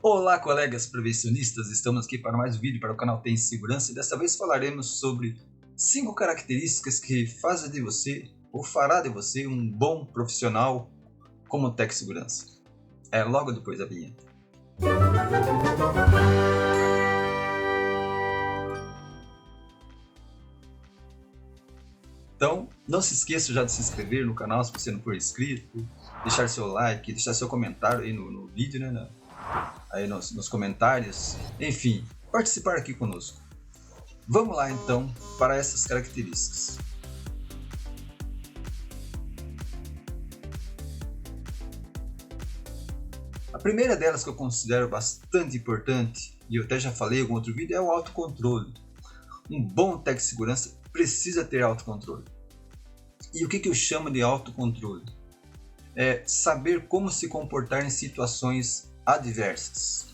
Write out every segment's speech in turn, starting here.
Olá, colegas prevencionistas, estamos aqui para mais um vídeo para o canal Tem Segurança e desta vez falaremos sobre 5 características que fazem de você ou fará de você um bom profissional como Tech Segurança. É logo depois da vinheta. Então, não se esqueça já de se inscrever no canal se você não for inscrito, deixar seu like, deixar seu comentário aí no vídeo, né? Aí nos comentários, enfim, participar aqui conosco. Vamos lá então para essas características. A primeira delas que eu considero bastante importante, e eu até já falei em algum outro vídeo, é o autocontrole. Um bom Tech Segurança precisa ter autocontrole. E o que eu chamo de autocontrole? É saber como se comportar em situações adversas.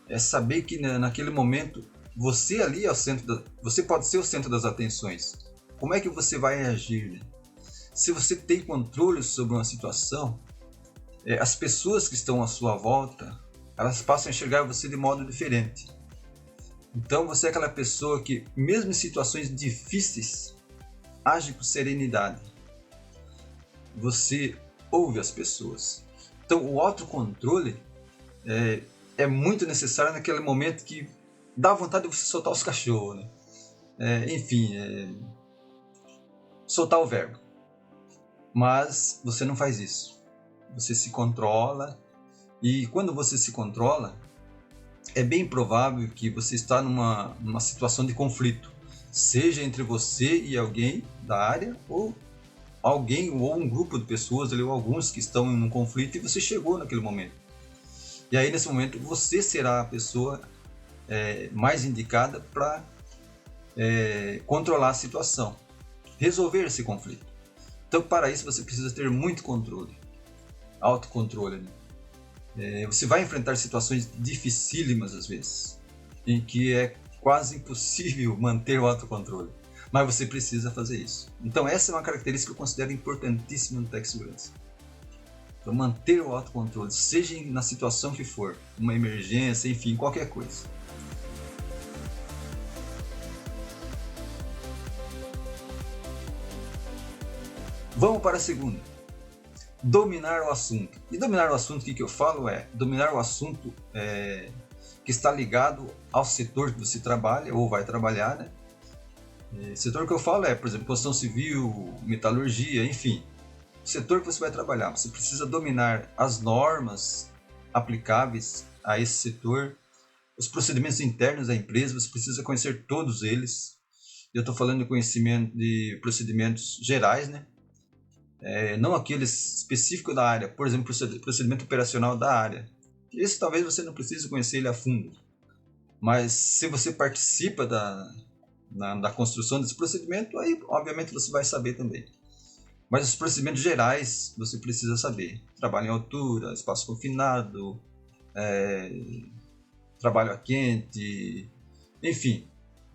É saber que naquele momento você ali é o centro você pode ser o centro das atenções. Como é que você vai agir? Né? Se você tem controle sobre uma situação, as pessoas que estão à sua volta, elas passam a enxergar você de modo diferente. Então você é aquela pessoa que, mesmo em situações difíceis, age com serenidade. Você ouve as pessoas. Então o autocontrole é muito necessário naquele momento que dá vontade de você soltar os cachorros, né? Soltar o verbo. Mas você não faz isso. Você se controla, e quando você se controla, é bem provável que você está numa situação de conflito, seja entre você e alguém da área, ou alguém ou um grupo de pessoas, ou alguns que estão em um conflito, e você chegou naquele momento. E aí, nesse momento, você será a pessoa mais indicada para controlar a situação, resolver esse conflito. Então, para isso, você precisa ter muito controle, autocontrole. Você vai enfrentar situações dificílimas, às vezes, em que é quase impossível manter o autocontrole, mas você precisa fazer isso. Então, essa é uma característica que eu considero importantíssima no Tech Segurança. Então, manter o autocontrole, seja na situação que for, uma emergência, enfim, qualquer coisa. Vamos para a segunda. Dominar o assunto. E dominar o assunto, o que eu falo é dominar o assunto que está ligado ao setor que você trabalha ou vai trabalhar, né? Setor que eu falo é, por exemplo, construção civil, metalurgia, enfim. O setor que você vai trabalhar, você precisa dominar as normas aplicáveis a esse setor, os procedimentos internos da empresa, você precisa conhecer todos eles. Eu estou falando de conhecimento de procedimentos gerais, né? Não aqueles específicos da área, por exemplo, procedimento operacional da área. Esse talvez você não precise conhecer ele a fundo, mas se você participa da construção desse procedimento, aí obviamente você vai saber também. Mas os procedimentos gerais você precisa saber. Trabalho em altura, espaço confinado, trabalho a quente, enfim,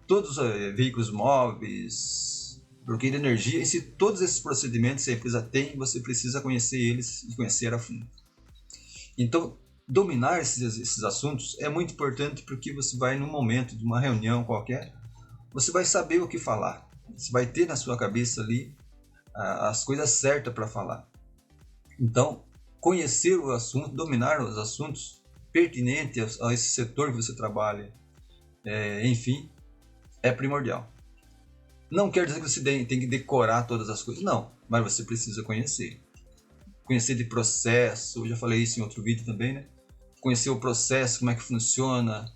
todos os veículos móveis, bloqueio de energia, e se todos esses procedimentos a empresa tem, você precisa conhecer eles e conhecer a fundo. Então, dominar esses assuntos é muito importante, porque você vai, num momento de uma reunião qualquer, você vai saber o que falar. Você vai ter na sua cabeça ali as coisas certas para falar. Então, conhecer o assunto, dominar os assuntos pertinentes a esse setor que você trabalha, enfim, é primordial. Não quer dizer que você tem que decorar todas as coisas, não, mas você precisa conhecer. Conhecer de processo, eu já falei isso em outro vídeo também, né? Conhecer o processo, como é que funciona.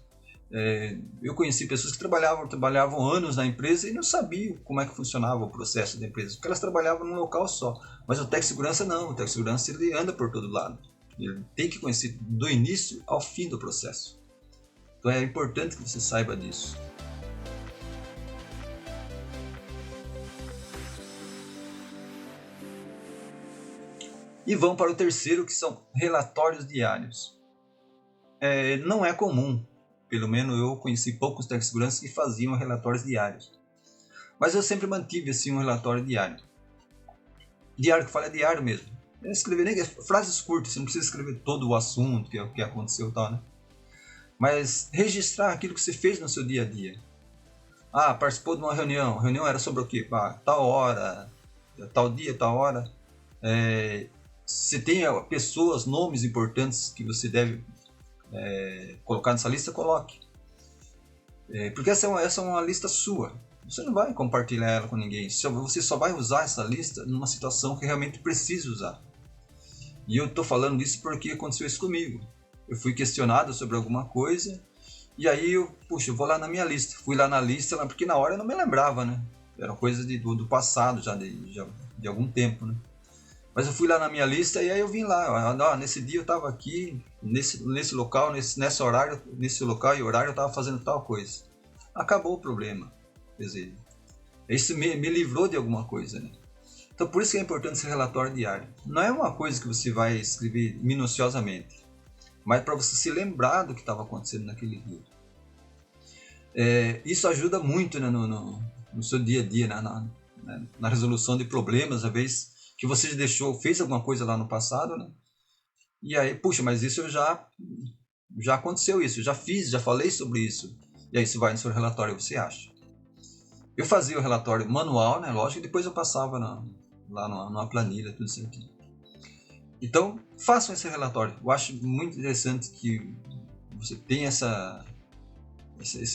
Eu conheci pessoas que trabalhavam anos na empresa e não sabiam como é que funcionava o processo da empresa, porque elas trabalhavam num local só. Mas o Tech Segurança não, o Tech Segurança ele anda por todo lado. Ele tem que conhecer do início ao fim do processo. Então é importante que você saiba disso. E vamos para o terceiro, que são relatórios diários. Não é comum, pelo menos eu conheci poucos Tech Segurança que faziam relatórios diários. Mas eu sempre mantive assim um relatório diário. Diário que fala é diário mesmo. Escrever nem frases curtas, você não precisa escrever todo o assunto que aconteceu e tal, né? mas registrar aquilo que você fez no seu dia a dia. Participou de uma reunião. A reunião era sobre o quê? Tal hora, tal dia, tal hora. Se tem pessoas, nomes importantes que você deve colocar nessa lista, coloque. Porque essa é uma lista sua. Você não vai compartilhar ela com ninguém. Você só vai usar essa lista numa situação que realmente precisa usar. E eu estou falando isso porque aconteceu isso comigo. Eu fui questionado sobre alguma coisa e aí eu vou lá na minha lista. Fui lá na lista, porque na hora eu não me lembrava, né? Era coisa do passado, já de algum tempo, né? Mas eu fui lá na minha lista e aí eu vim lá. Nesse dia eu estava aqui, nesse local, nesse horário, nesse local e horário eu estava fazendo tal coisa. Acabou o problema. Quer dizer, isso me livrou de alguma coisa, né? Então por isso que é importante esse relatório diário. Não é uma coisa que você vai escrever minuciosamente, mas para você se lembrar do que estava acontecendo naquele dia. Isso ajuda muito, né, no seu dia a dia, na resolução de problemas, às vezes que você fez alguma coisa lá no passado, né? E aí, mas isso já aconteceu isso, já fiz, já falei sobre isso. E aí isso vai no seu relatório, você acha. Eu fazia o relatório manual, né, lógico, e depois eu passava lá numa planilha, tudo certinho. Então, façam esse relatório. Eu acho muito interessante que você tenha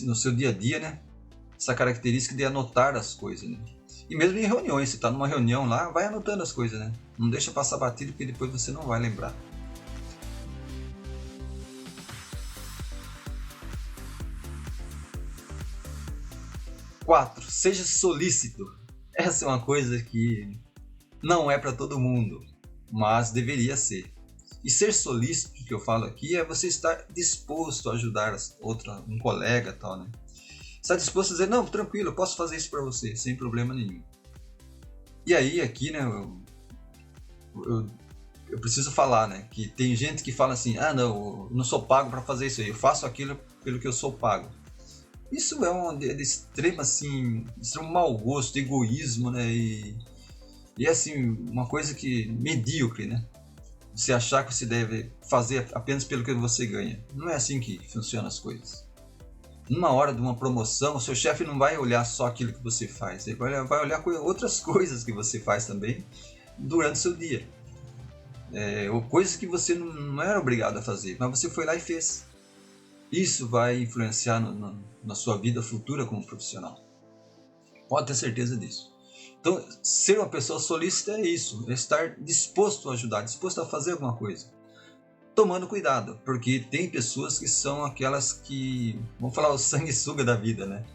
no seu dia a dia, né, essa característica de anotar as coisas, né? E mesmo em reuniões, você está numa reunião lá, vai anotando as coisas, né? Não deixa passar batido, porque depois você não vai lembrar. Quatro, seja solícito. Essa é uma coisa que não é para todo mundo, mas deveria ser. E ser solícito, que eu falo aqui, é você estar disposto a ajudar um colega, tal, né? Está disposto a dizer, não, tranquilo, eu posso fazer isso para você, sem problema nenhum. E aí, aqui, né, eu preciso falar, né, que tem gente que fala assim, não, eu não sou pago para fazer isso aí, eu faço aquilo pelo que eu sou pago. Isso é de extremo, assim, extremo mau gosto, egoísmo, né, e assim, uma coisa que medíocre, né? Você achar que você deve fazer apenas pelo que você ganha. Não é assim que funcionam as coisas. Numa hora de uma promoção, o seu chefe não vai olhar só aquilo que você faz, ele vai olhar outras coisas que você faz também durante o seu dia. Ou coisas que você não era obrigado a fazer, mas você foi lá e fez. Isso vai influenciar na sua vida futura como profissional. Pode ter certeza disso. Então, ser uma pessoa solícita é isso, é estar disposto a ajudar, disposto a fazer alguma coisa. Tomando cuidado, porque tem pessoas que são aquelas que, vamos falar, o sanguessuga da vida, né?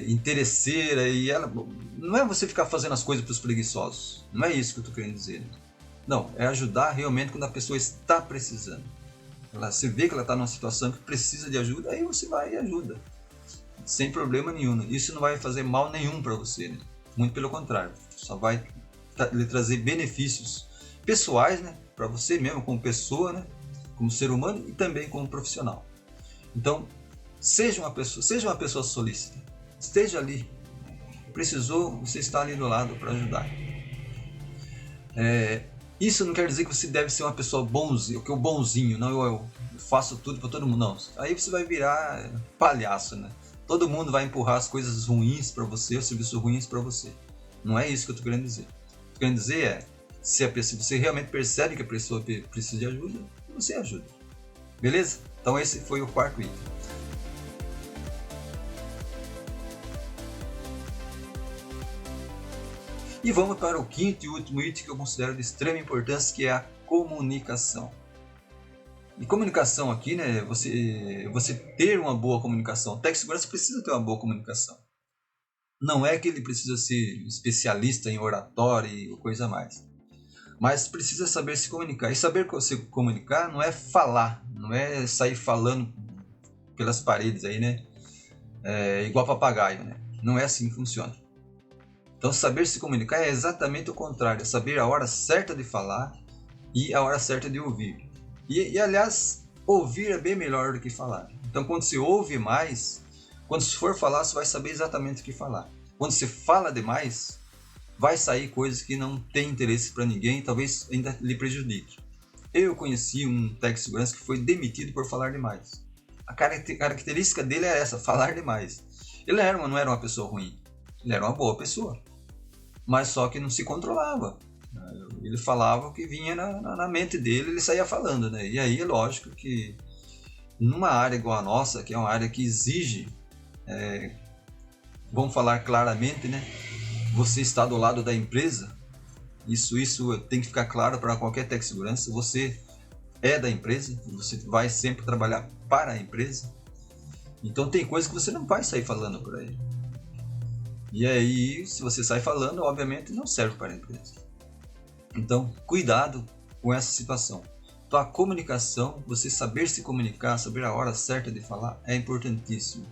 Interesseira, e ela... Não é você ficar fazendo as coisas para os preguiçosos, não é isso que eu estou querendo dizer. Né? Não, é ajudar realmente quando a pessoa está precisando. Você vê que ela está numa situação que precisa de ajuda, aí você vai e ajuda. Sem problema nenhum. Isso não vai fazer mal nenhum para você, né? Muito pelo contrário, só vai lhe trazer benefícios pessoais, né? Para você mesmo, como pessoa, né? Como ser humano e também como profissional. Então, seja uma pessoa solícita. Esteja ali. Precisou, você está ali do lado para ajudar. Isso não quer dizer que você deve ser uma pessoa bonzinho, que eu bonzinho, não, eu faço tudo para todo mundo, não. Aí você vai virar palhaço, né? Todo mundo vai empurrar as coisas ruins para você, os serviços ruins para você. Não é isso que eu estou querendo dizer. O que eu estou querendo dizer é, se você realmente percebe que a pessoa precisa de ajuda, você ajuda. Beleza? Então esse foi o quarto item. E vamos para o quinto e último item que eu considero de extrema importância, que é a comunicação. E comunicação aqui, né, você ter uma boa comunicação. O técnico de segurança precisa ter uma boa comunicação. Não é que ele precisa ser especialista em oratória ou coisa a mais. Mas precisa saber se comunicar. E saber se comunicar não é falar, não é sair falando pelas paredes aí, né? Igual papagaio, né? Não é assim que funciona. Então, saber se comunicar é exatamente o contrário. É saber a hora certa de falar e a hora certa de ouvir. E aliás, ouvir é bem melhor do que falar. Então, quando se ouve mais, quando se for falar, você vai saber exatamente o que falar. Quando se fala demais, vai sair coisas que não tem interesse para ninguém e talvez ainda lhe prejudique. Eu conheci um técnico de segurança que foi demitido por falar demais. A característica dele era essa, falar demais. Ele não era uma pessoa ruim, ele era uma boa pessoa, mas só que não se controlava. Ele falava o que vinha na mente dele, ele saía falando, né? E aí é lógico que numa área igual a nossa, que é uma área que exige, vamos falar claramente, né? Você está do lado da empresa, isso tem que ficar claro para qualquer técnico de segurança, você é da empresa, você vai sempre trabalhar para a empresa, então tem coisas que você não vai sair falando por aí. E aí, se você sai falando, obviamente não serve para a empresa. Então, cuidado com essa situação. Então, a comunicação, você saber se comunicar, saber a hora certa de falar, é importantíssimo.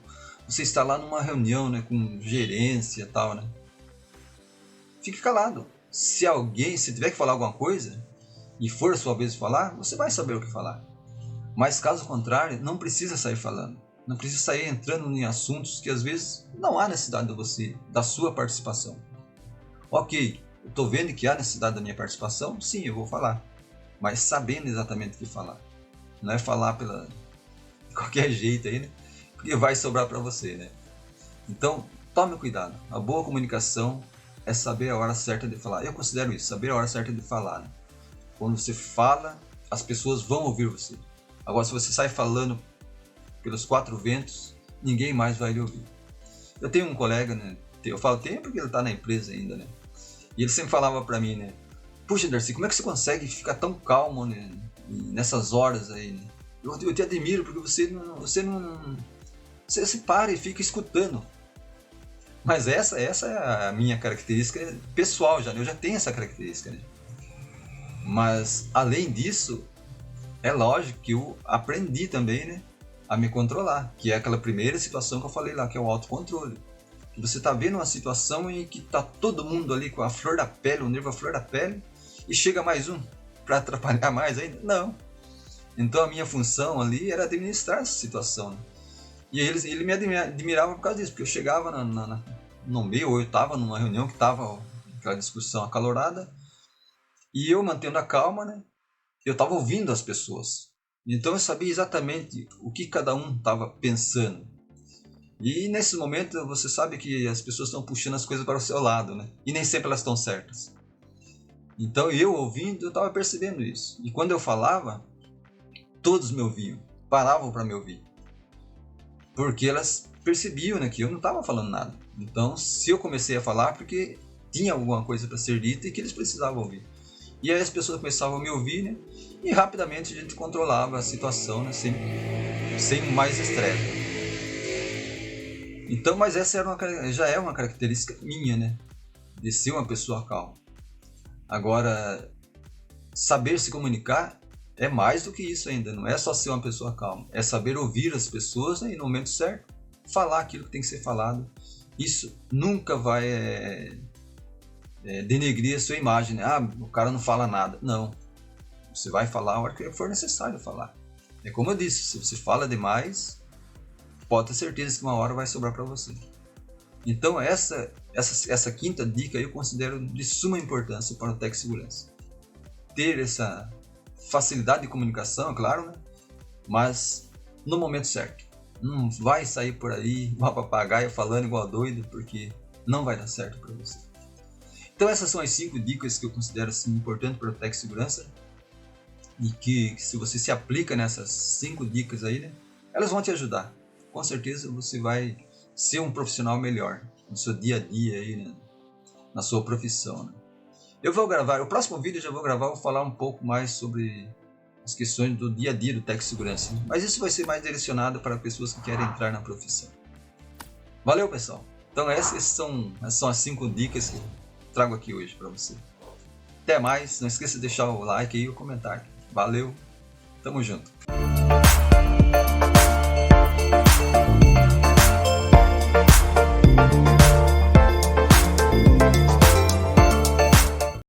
Você está lá numa reunião, né, com gerência e tal, né? Fique calado. Se tiver que falar alguma coisa, e for a sua vez de falar, você vai saber o que falar. Mas caso contrário, não precisa sair falando. Não precisa sair entrando em assuntos que às vezes não há necessidade da sua participação. Ok, eu estou vendo que há necessidade da minha participação, sim, eu vou falar. Mas sabendo exatamente o que falar. Não é falar de qualquer jeito aí, né? Porque vai sobrar para você, né? Então, tome cuidado. A boa comunicação é saber a hora certa de falar. Eu considero isso, saber a hora certa de falar, né? Quando você fala, as pessoas vão ouvir você. Agora, se você sai falando pelos quatro ventos, ninguém mais vai lhe ouvir. Eu tenho um colega, né? Eu falo tempo porque ele está na empresa ainda, né? E ele sempre falava para mim, né? Puxa, Darcy, como é que você consegue ficar tão calmo, né, nessas horas aí, né? Eu te admiro porque você para e fica escutando. Mas essa é a minha característica pessoal já, né? Eu já tenho essa característica, né? Mas além disso, é lógico que eu aprendi também, né, a me controlar, que é aquela primeira situação que eu falei lá, que é o autocontrole. Que você está vendo uma situação em que está todo mundo ali com a flor da pele, o nervo à flor da pele, e chega mais um para atrapalhar mais ainda? Não. Então a minha função ali era administrar essa situação, né? E ele me admirava por causa disso, porque eu chegava no meio, ou eu estava numa reunião que estava aquela discussão acalorada, e eu mantendo a calma, né, eu estava ouvindo as pessoas. Então eu sabia exatamente o que cada um estava pensando. E nesse momento você sabe que as pessoas estão puxando as coisas para o seu lado, né? E nem sempre elas estão certas. Então eu ouvindo, eu estava percebendo isso. E quando eu falava, todos me ouviam, paravam para me ouvir. Porque elas percebiam, né, que eu não estava falando nada. Então se eu comecei a falar, porque tinha alguma coisa para ser dita e que eles precisavam ouvir. E aí as pessoas começavam a me ouvir, né? E rapidamente a gente controlava a situação, né? Sem mais estresse. Então, mas essa já é uma característica minha, né? De ser uma pessoa calma. Agora, saber se comunicar é mais do que isso ainda. Não é só ser uma pessoa calma. É saber ouvir as pessoas, né, e no momento certo falar aquilo que tem que ser falado. Isso nunca vai denegrir a sua imagem, né? Ah, o cara não fala nada. Não. Você vai falar a hora que for necessário falar. É como eu disse, se você fala demais, pode ter certeza que uma hora vai sobrar para você. Então essa quinta dica eu considero de suma importância para o técnico de segurança. Ter essa facilidade de comunicação, é claro, né? Mas no momento certo. Não vai sair por aí igual papagaio falando igual doido, porque não vai dar certo para você. Então essas são as 5 dicas que eu considero assim, importantes para o técnico de segurança. E que se você se aplica nessas 5 dicas aí, né, elas vão te ajudar. Com certeza você vai ser um profissional melhor no seu dia a dia aí, né, na sua profissão, né? Eu vou gravar, o próximo vídeo eu já vou gravar, vou falar um pouco mais sobre as questões do dia a dia do técnico de segurança, né? Mas isso vai ser mais direcionado para pessoas que querem entrar na profissão. Valeu, pessoal! Então essas são as 5 dicas que eu trago aqui hoje para você. Até mais, não esqueça de deixar o like e o comentário. Valeu, tamo junto!